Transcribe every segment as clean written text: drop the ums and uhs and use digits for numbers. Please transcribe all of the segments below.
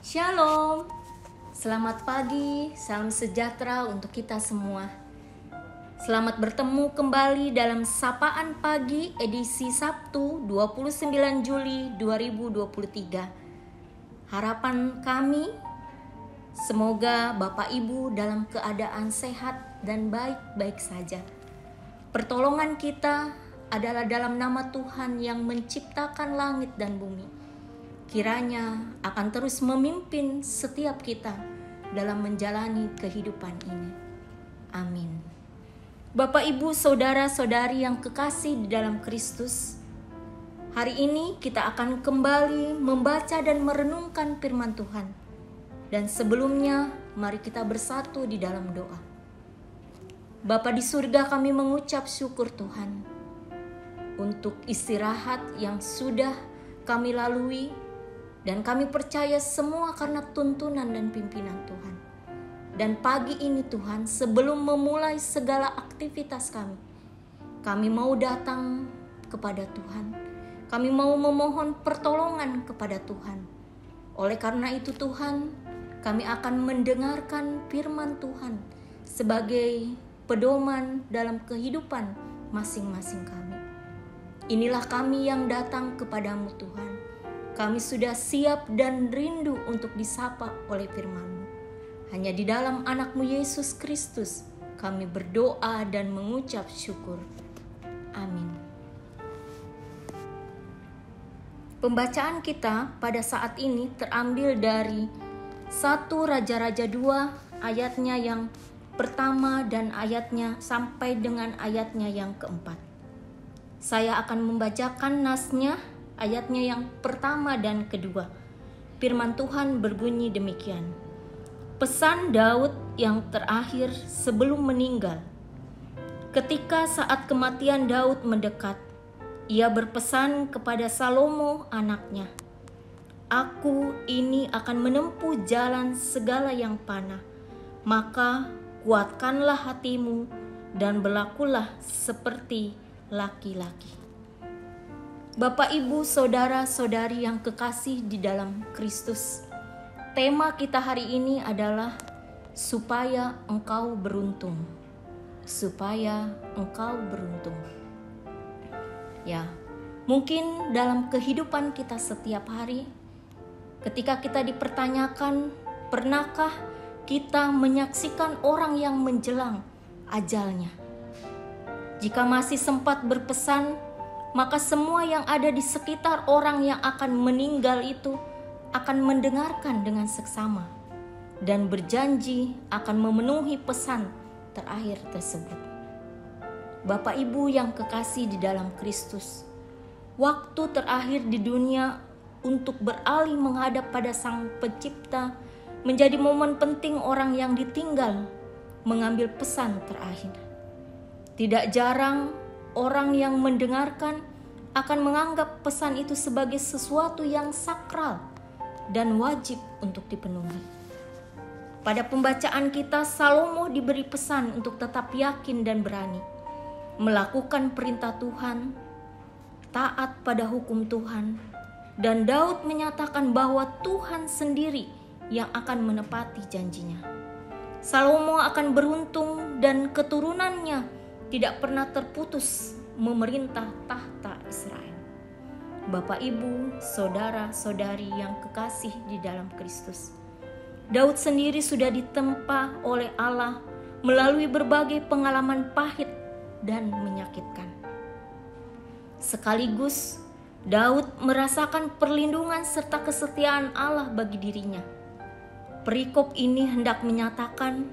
Shalom, selamat pagi, salam sejahtera untuk kita semua. Selamat bertemu kembali dalam Sapaan Pagi edisi Sabtu 29 Juli 2023. Harapan kami, semoga Bapak Ibu dalam keadaan sehat dan baik-baik saja. Pertolongan kita adalah dalam nama Tuhan yang menciptakan langit dan bumi. Kiranya akan terus memimpin setiap kita dalam menjalani kehidupan ini. Amin. Bapak, Ibu, Saudara-saudari yang kekasih di dalam Kristus, hari ini kita akan kembali membaca dan merenungkan firman Tuhan. Dan sebelumnya, mari kita bersatu di dalam doa. Bapa di surga, kami mengucap syukur Tuhan untuk istirahat yang sudah kami lalui. Dan kami percaya semua karena tuntunan dan pimpinan Tuhan. Dan pagi ini Tuhan, sebelum memulai segala aktivitas kami mau datang kepada Tuhan. Kami mau memohon pertolongan kepada Tuhan. Oleh karena itu Tuhan, kami akan mendengarkan firman Tuhan sebagai pedoman dalam kehidupan masing-masing kami. Inilah kami yang datang kepadamu Tuhan. Kami sudah siap dan rindu untuk disapa oleh firman-Mu. Hanya di dalam anak-Mu Yesus Kristus kami berdoa dan mengucap syukur. Amin. Pembacaan kita pada saat ini terambil dari 1 Raja-Raja 2 ayatnya yang pertama dan ayatnya sampai dengan ayatnya yang keempat. Saya akan membacakan nasnya, ayatnya yang pertama dan kedua. Firman Tuhan berbunyi demikian. Pesan Daud yang terakhir sebelum meninggal. Ketika saat kematian Daud mendekat, ia berpesan kepada Salomo anaknya, "Aku ini akan menempuh jalan segala yang panah, maka kuatkanlah hatimu dan berlakulah seperti laki-laki." Bapak, Ibu, Saudara-saudari yang kekasih di dalam Kristus, tema kita hari ini adalah supaya engkau beruntung. Supaya engkau beruntung. Ya, mungkin dalam kehidupan kita setiap hari, ketika kita dipertanyakan, pernahkah kita menyaksikan orang yang menjelang ajalnya? Jika masih sempat berpesan, maka semua yang ada di sekitar orang yang akan meninggal itu akan mendengarkan dengan seksama dan berjanji akan memenuhi pesan terakhir tersebut. Bapak Ibu yang kekasih di dalam Kristus, waktu terakhir di dunia untuk beralih menghadap pada Sang Pencipta menjadi momen penting orang yang ditinggal mengambil pesan terakhir. Tidak jarang orang yang mendengarkan akan menganggap pesan itu sebagai sesuatu yang sakral dan wajib untuk dipenuhi. Pada pembacaan kita, Salomo diberi pesan untuk tetap yakin dan berani, melakukan perintah Tuhan, taat pada hukum Tuhan, dan Daud menyatakan bahwa Tuhan sendiri yang akan menepati janjinya. Salomo akan beruntung dan keturunannya tidak pernah terputus memerintah tahta Israel. Bapak, Ibu, Saudara-saudari yang kekasih di dalam Kristus, Daud sendiri sudah ditempa oleh Allah melalui berbagai pengalaman pahit dan menyakitkan. Sekaligus Daud merasakan perlindungan serta kesetiaan Allah bagi dirinya. Perikop ini hendak menyatakan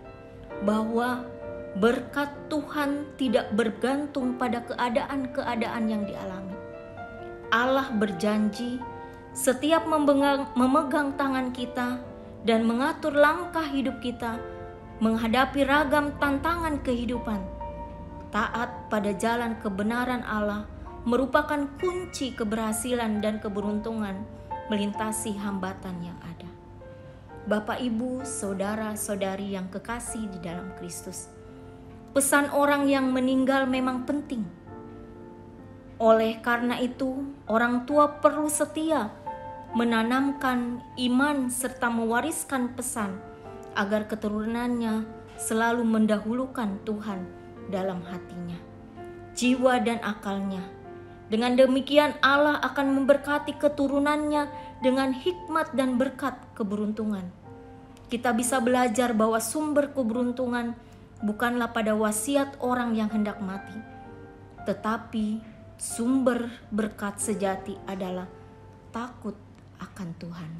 bahwa berkat Tuhan tidak bergantung pada keadaan-keadaan yang dialami. Allah berjanji setiap memegang tangan kita dan mengatur langkah hidup kita menghadapi ragam tantangan kehidupan. Taat pada jalan kebenaran Allah merupakan kunci keberhasilan dan keberuntungan melintasi hambatan yang ada. Bapak, Ibu, Saudara-saudari yang kekasih di dalam Kristus, pesan orang yang meninggal memang penting. Oleh karena itu, orang tua perlu setia menanamkan iman serta mewariskan pesan agar keturunannya selalu mendahulukan Tuhan dalam hatinya, jiwa dan akalnya. Dengan demikian Allah akan memberkati keturunannya dengan hikmat dan berkat keberuntungan. Kita bisa belajar bahwa sumber keberuntungan bukanlah pada wasiat orang yang hendak mati, tetapi sumber berkat sejati adalah takut akan Tuhan.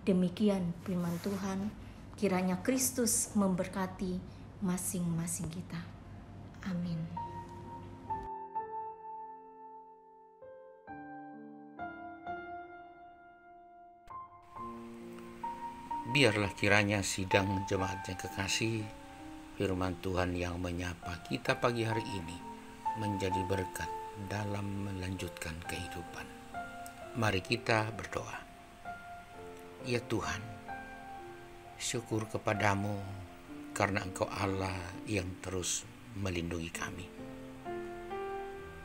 Demikian firman Tuhan. Kiranya Kristus memberkati masing-masing kita. Amin. Biarlah kiranya sidang jemaat yang kekasih, firman Tuhan yang menyapa kita pagi hari ini menjadi berkat dalam melanjutkan kehidupan. Mari kita berdoa. Ya Tuhan, syukur kepadamu karena Engkau Allah yang terus melindungi kami.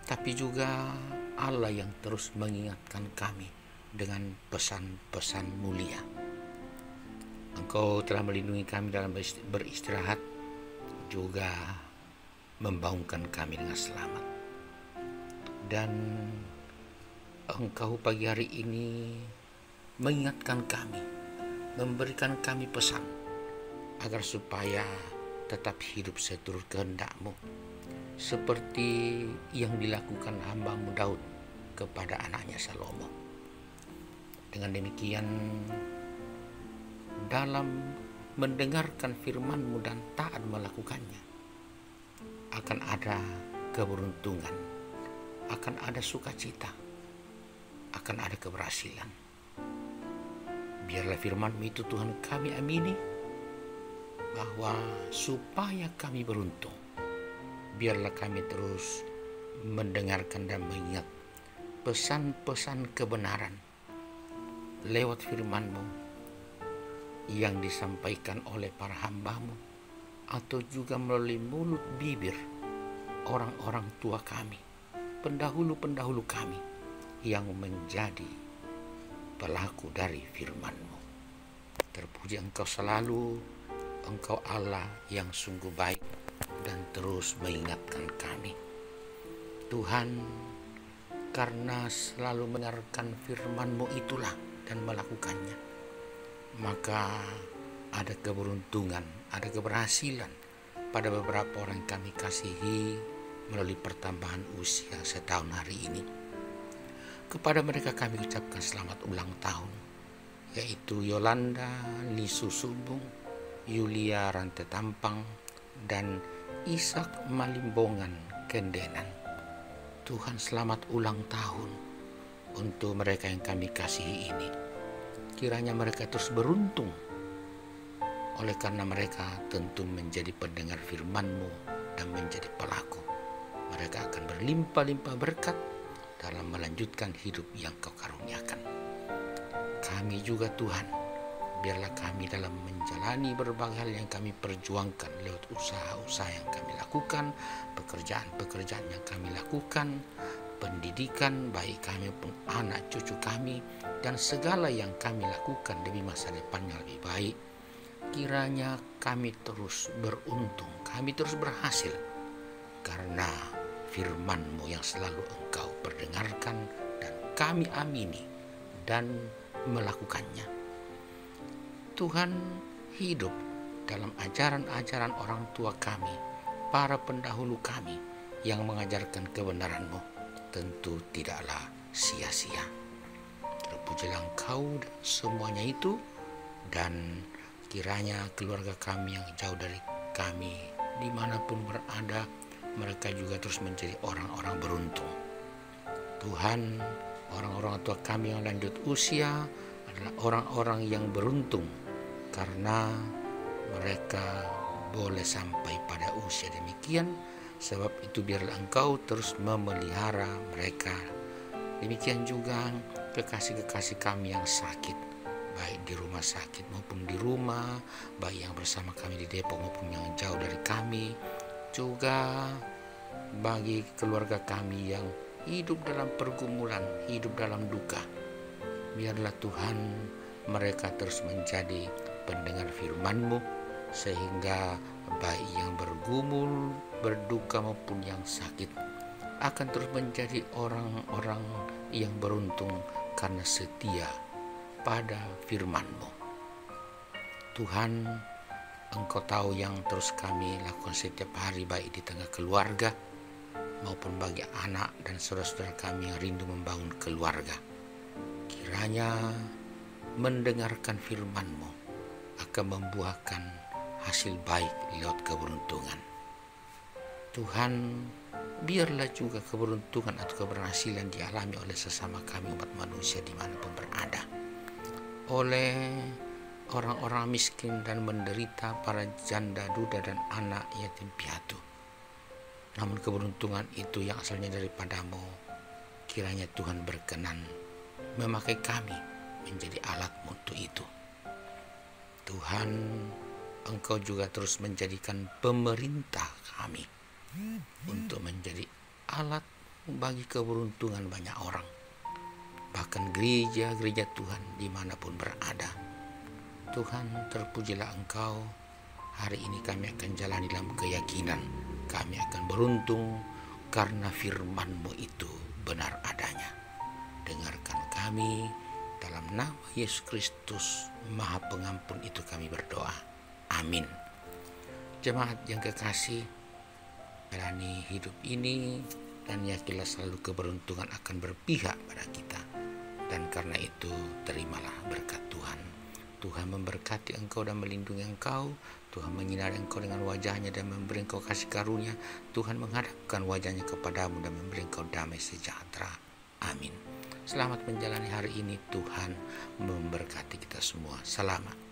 Tapi juga Allah yang terus mengingatkan kami dengan pesan-pesan mulia. Engkau telah melindungi kami dalam beristirahat, juga membangunkan kami dengan selamat. Dan Engkau pagi hari ini mengingatkan kami, memberikan kami pesan agar supaya tetap hidup seturut kehendak-Mu, seperti yang dilakukan hamba-Mu Daud kepada anaknya Salomo. Dengan demikian, dalam mendengarkan firman-Mu dan taat melakukannya, akan ada keberuntungan, akan ada sukacita, akan ada keberhasilan. Biarlah firman-Mu itu Tuhan kami amini, bahwa supaya kami beruntung, biarlah kami terus mendengarkan dan mengingat pesan-pesan kebenaran lewat firman-Mu yang disampaikan oleh para hamba-Mu, atau juga melalui mulut bibir orang-orang tua kami, pendahulu-pendahulu kami yang menjadi pelaku dari firman-Mu. Terpuji Engkau selalu, Engkau Allah yang sungguh baik dan terus mengingatkan kami. Tuhan, karena selalu mendengarkan firman-Mu itulah dan melakukannya, maka ada keberuntungan, ada keberhasilan pada beberapa orang yang kami kasihi melalui pertambahan usia setahun hari ini. Kepada mereka kami ucapkan selamat ulang tahun, yaitu Yolanda Lisu Subung, Yulia Rante Tampang, dan Ishak Malimbongan Kendenan. Tuhan, selamat ulang tahun untuk mereka yang kami kasihi ini. Kiranya mereka terus beruntung, oleh karena mereka tentu menjadi pendengar firman-Mu dan menjadi pelaku. Mereka akan berlimpah-limpah berkat dalam melanjutkan hidup yang Kau karuniakan. Kami juga Tuhan, biarlah kami dalam menjalani berbagai hal yang kami perjuangkan lewat usaha-usaha yang kami lakukan, pekerjaan-pekerjaan yang kami lakukan, pendidikan baik kami pun anak cucu kami, dan segala yang kami lakukan demi masa depan yang lebih baik. Kiranya kami terus beruntung, kami terus berhasil, karena firman-Mu yang selalu Engkau perdengarkan dan kami amini dan melakukannya. Tuhan, hidup dalam ajaran-ajaran orang tua kami, para pendahulu kami yang mengajarkan kebenaran-Mu, tentu tidaklah sia-sia. Terpujilah Engkau dan semuanya itu, dan kiranya keluarga kami yang jauh dari kami, dimanapun berada, mereka juga terus menjadi orang-orang beruntung. Tuhan, orang-orang tua kami yang lanjut usia adalah orang-orang yang beruntung, karena mereka boleh sampai pada usia demikian. Sebab itu biarlah Engkau terus memelihara mereka. Demikian juga kekasih-kekasih kami yang sakit, baik di rumah sakit maupun di rumah, baik yang bersama kami di Depok maupun yang jauh dari kami. Juga bagi keluarga kami yang hidup dalam pergumulan, hidup dalam duka, Biarlah Tuhan mereka terus menjadi pendengar firman-Mu, sehingga baik yang bergumul, berduka maupun yang sakit akan terus menjadi orang-orang yang beruntung karena setia pada firman-Mu. Tuhan, Engkau tahu yang terus kami lakukan setiap hari, baik di tengah keluarga maupun bagi anak dan saudara-saudara kami yang rindu membangun keluarga. Kiranya mendengarkan firman-Mu akan membuahkan hasil baik lewat keberuntungan. Tuhan, biarlah juga keberuntungan atau keberhasilan dialami oleh sesama kami umat manusia dimanapun berada. Oleh orang-orang miskin dan menderita, para janda, duda, dan anak yatim piatu. Namun keberuntungan itu yang asalnya daripada-Mu, kiranya Tuhan berkenan memakai kami menjadi alat-Mu untuk itu. Tuhan, Engkau juga terus menjadikan pemerintah kami untuk menjadi alat bagi keberuntungan banyak orang. Bahkan gereja-gereja Tuhan dimanapun berada. Tuhan, terpujilah Engkau. Hari ini kami akan jalan dalam keyakinan. Kami akan beruntung karena firman-Mu itu benar adanya. Dengarkan kami, dalam nama Yesus Kristus Maha Pengampun itu kami berdoa. Amin. Jemaat yang kekasih, jalani hidup ini dan yakinlah selalu keberuntungan akan berpihak pada kita. Dan karena itu terimalah berkat Tuhan. Tuhan memberkati engkau dan melindungi engkau. Tuhan menyinari engkau dengan wajahnya dan memberi engkau kasih karunia. Tuhan menghadapkan wajahnya kepadamu dan memberi engkau damai sejahtera. Amin. Selamat menjalani hari ini. Tuhan memberkati kita semua. Selamat.